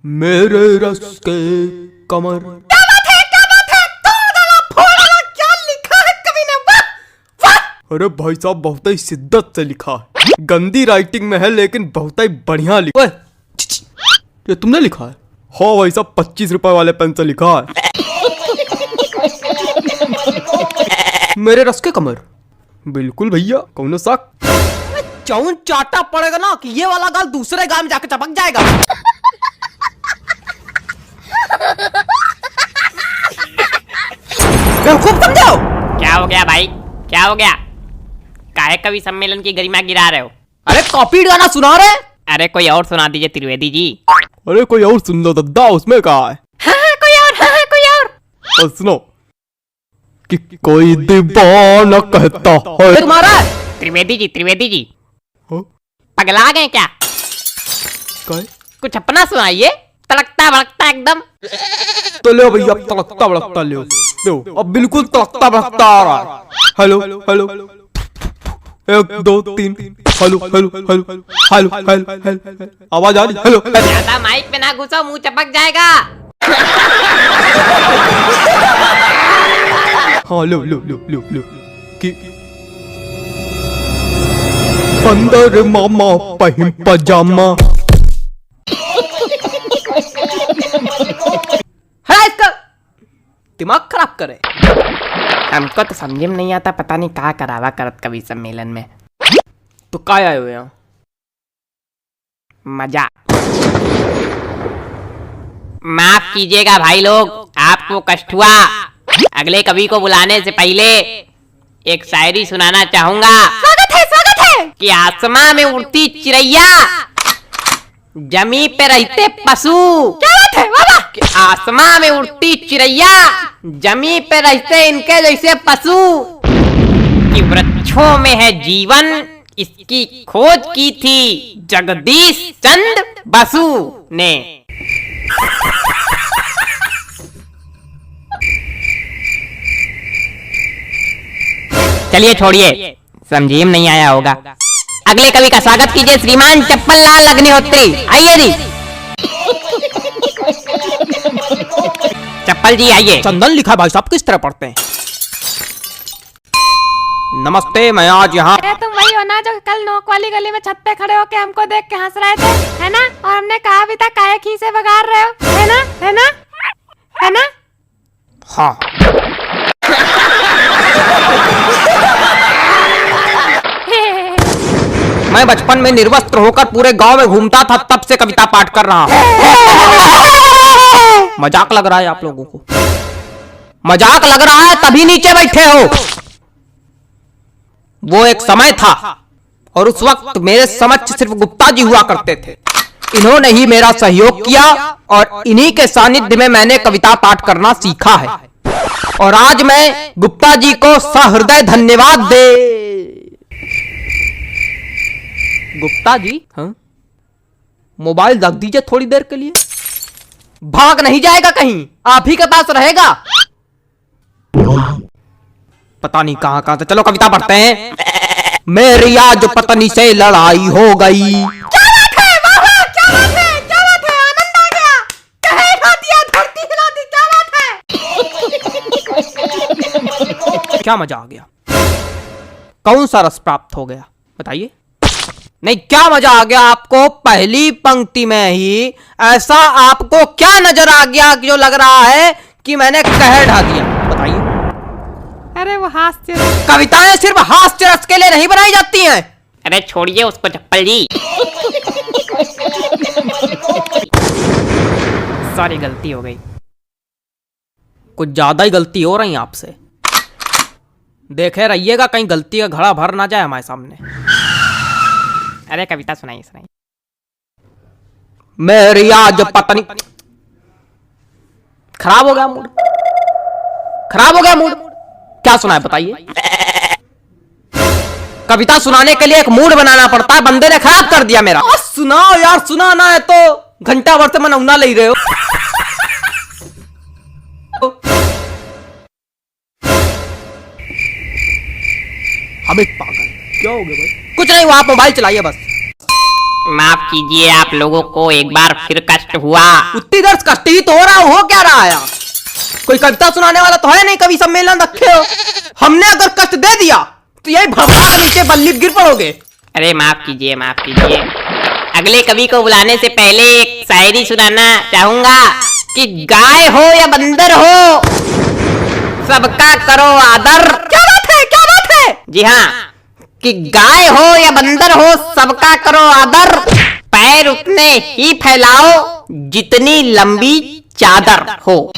मेरे रस के कमर। क्या बात है, क्या बात है, तोड़ डाला, फोड़ डाला, क्या लिखा है कवि ने, वाह वाह। अरे भाई साहब बहुत ही शिद्दत से लिखा है, गंदी राइटिंग में है लेकिन बहुत ही बढ़िया लिखा है। ये तुमने लिखा है? हाँ भाई साहब 25 रुपए वाले पेन से लिखा है। मेरे रस के कमर, बिल्कुल भैया, कौन शक। चौन चाटा पड़ेगा ना कि ये वाला गाल दूसरे गाल में जाके चपक जाएगा। खूब समझाओ। क्या हो गया भाई, क्या हो गया? काहे कवि सम्मेलन की गरिमा गिरा रहे हो? अरे कॉपी गाना सुना रहे। अरे कोई और सुना दीजिए त्रिवेदी जी। अरे कोई और सुन लो दद्दा, उसमें कहा है? हाँ, कोई और, हाँ, कोई और। सुनो कि कोई दीवाना कहता है। तुम्हारा त्रिवेदी जी हाँ? पगला गए क्या? काय? कुछ अपना सुनाइए, तड़कता भड़कता एकदम। तो ले भैया, तड़कता भड़कता ले दो, अब बिल्कुल तड़कता भड़कता आ रहा है। Hello hello, 1 2 3, hello hello hello hello hello hello, आवाज आ रही? हेलो। ज्यादा माइक पे ना घुसो, मुंह चपक जाएगा। हाँ लो लो लो लो लो कि अंदर मामा पहन पजामा। है इसका दिमाग खराब करे। हमको तो समझ में नहीं आता, पता नहीं कहाँ करावा करत कवि सम्मेलन में। तो काय आए हुए यहाँ? मजा। माफ कीजिएगा भाई लोग, आपको कष्ट हुआ। अगले कवि को बुलाने से पहले एक शायरी सुनाना चाहूंगा। स्वागत है कि आसमां में उड़ती चिड़ैया, जमी पे रहते पशु। क्या बात है, वाह कि आसमां में उड़ती चिड़ैया, जमी पे रहते इनके जैसे पशु। कि वृक्षों में है जीवन, इसकी खोज की थी जगदीश चंद्र बसु ने। चलिए छोड़िए, समझिए नहीं आया होगा। अगले कवि का स्वागत कीजिए, श्रीमान चप्पल लाल अग्निहोत्री। आइए जी, चप्पल जी आइए। चंदन लिखा भाई साहब किस तरह पढ़ते हैं? नमस्ते, मैं आज यहाँ। अरे तुम वही हो ना जो कल नोक वाली गली में छत पे खड़े होके हमको देख के हंस रहे थे, है ना? और हमने कहा भी था काहे खीसे बगाड़ रहे हो, है ना, है ना, है ना? हाँ। मैं बचपन में निर्वस्त्र होकर पूरे गांव में घूमता था, तब से कविता पाठ कर रहा हूँ। मजाक लग रहा है आप लोगों को? मजाक लग रहा है तभी नीचे बैठे हो। वो एक समय था और उस वक्त मेरे समक्ष सिर्फ गुप्ता जी हुआ करते थे। इन्होंने ही मेरा सहयोग किया और इन्हीं के सानिध्य में मैंने कविता पाठ करना सीखा है। और आज मैं गुप्ता जी को सहृदय धन्यवाद दे। गुप्ता जी, हाँ? मोबाइल रख दीजिए थोड़ी देर के लिए। भाग नहीं जाएगा कहीं, आप ही के पास रहेगा। पता नहीं कहां कहां से। चलो कविता पढ़ते हैं। मेरी आज पत्नी से लड़ाई हो गई। क्या बात है, वाह वाह, क्या बात है, क्या बात है, आनंद आ गया। कहे हिला दिया, धरती हिला दी, क्या बात है। क्या मजा आ गया? कौन सा रस प्राप्त हो गया बताइए? नहीं, क्या मजा आ गया आपको? पहली पंक्ति में ही ऐसा आपको क्या नजर आ गया जो लग रहा है कि मैंने कहर ढा दिया? बताइए। अरे वो हास्य। कविताएं सिर्फ हास्य रस के लिए नहीं बनाई जाती हैं। अरे छोड़िए उसको चप्पल जी। सॉरी, गलती हो गई। कुछ ज्यादा ही गलती हो रही है आपसे। देखे रहिएगा कहीं गलती का घड़ा भर ना जाए हमारे सामने। अरे कविता सुनाइए सुनाइए। मेरी आज पत्नी। खराब हो गया मूड, खराब हो गया मूड। क्या सुनाए बताइए? कविता सुनाने के लिए एक मूड बनाना पड़ता है, बंदे ने खराब कर दिया मेरा। सुनाओ यार, सुनाना है तो घंटा भर से मनौना ले रहे हो। हम एक पागल। क्या हो गया भाई? कुछ नहीं, वो आप मोबाइल चलाइए बस। माफ कीजिए, आप लोगों को एक बार फिर कष्ट हुआ। उतनी देर से कष्ट ही तो हो क्या रहा है? कोई कविता सुनाने वाला तो है नहीं, कवि सम्मेलन रखे हो। हमने अगर कष्ट दे दिया तो यही भगवान नीचे बल्ली गिर पड़ोगे। अरे माफ कीजिए, माफ कीजिए। अगले कवि को बुलाने से पहले एक शायरी सुनाना चाहूंगा कि गाय हो या बंदर हो, सबका करो आदर। क्या बात है, क्या बात है? जी हाँ, कि गाय हो या बंदर हो, सबका करो आदर। पैर उतने ही फैलाओ जितनी लंबी चादर हो।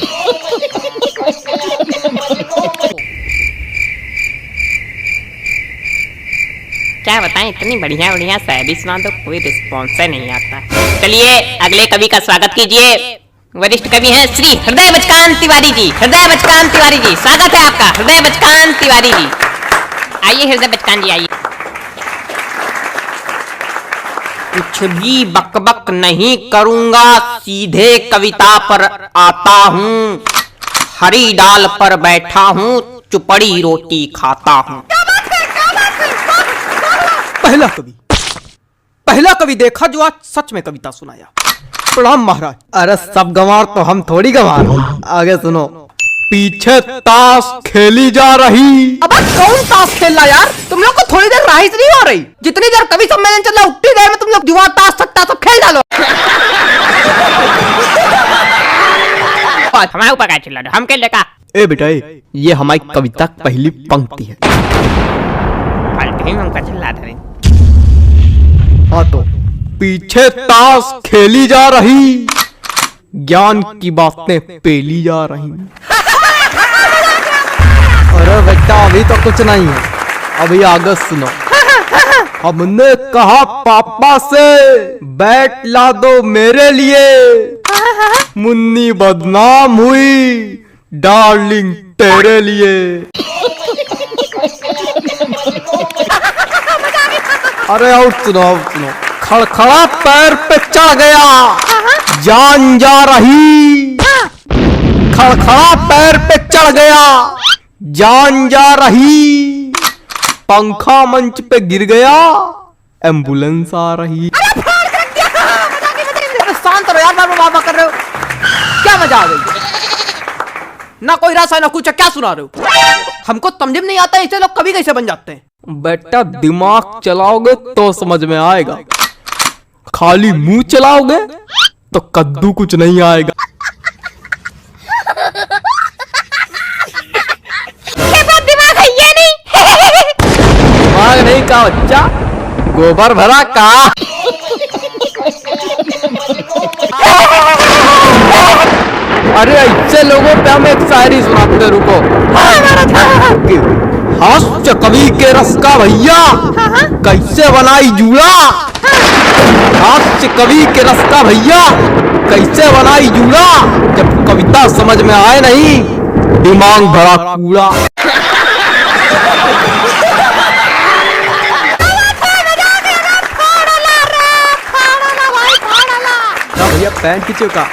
क्या बताएं, इतनी बढ़िया बढ़िया शायरी सुना दो, कोई रिस्पॉन्स नहीं आता। चलिए अगले कवि का स्वागत कीजिए। वरिष्ठ कवि हैं श्री हृदय बचकान तिवारी जी। हृदय बचकान तिवारी जी, स्वागत है आपका। हृदय बचकान तिवारी जी, आइए हृदय बचकान जी, आइए। कुछ भी बकबक नहीं करूंगा, सीधे कविता पर आता हूँ। हरी डाल पर बैठा हूँ, चुपड़ी रोटी खाता हूँ। पहला कवि देखा जो आज सच में कविता सुनाया। प्रणाम महाराज। अरे सब गंवार तो हम थोड़ी गंवार हैं। आगे सुनो। पीछे ताश खेली जा रही। अब कौन ताश खेल रहा यार? तुम लोग को थोड़ी देर राइस नहीं हो रही? जितनी देर कवि सम्मेलन चल रहा उतनी देर में तुम लोग जुआ ताश सट्टा सब खेल डालो। हमारे ऊपर क्या चिल्ला रहे हो? हम खेल लेगा। ए बेटा, ये हमारी कविता की पहली पंक्ति है। हमका चिल्ला रहे। हाँ तो पीछे ताश खेली जा रही, ज्ञान की बातें पेली जा रही। अरे बेटा अभी तो कुछ नहीं है, अभी आगे सुनो। हमने कहा पापा से बैट ला दो मेरे लिए, मुन्नी बदनाम हुई डार्लिंग तेरे लिए। अरे और सुनो, खड़खड़ा पैर पे चढ़ गया, जान जा रही। खड़खड़ा पैर पे चढ़ गया, जान जा रही। पंखा मंच पे गिर गया, एम्बुलेंस आ रही। शांत रहो यार, बाबा कर रहे हो। क्या मजा आ गई? ना कोई रस है ना कुछ, क्या सुना रहे हो? हमको समझ में नहीं आता ऐसे लोग कभी कैसे बन जाते हैं। बेटा दिमाग चलाओगे तो समझ में आएगा, खाली मुंह चलाओगे तो कद्दू कुछ नहीं आएगा। दिमाग है ये नहीं। दिमाग नहीं का बच्चा, गोबर भरा का। अरे ऐसे लोगों पे हम एक शायरी सुनाते, रुको। हास्य कवि के रस का भैया कैसे बनाई जूड़ा। हास्य कवि के रस का भैया कैसे बनाई जूड़ा, जब कविता समझ में आए नहीं दिमाग भरा कूड़ा। भैया पैंट खींचो का।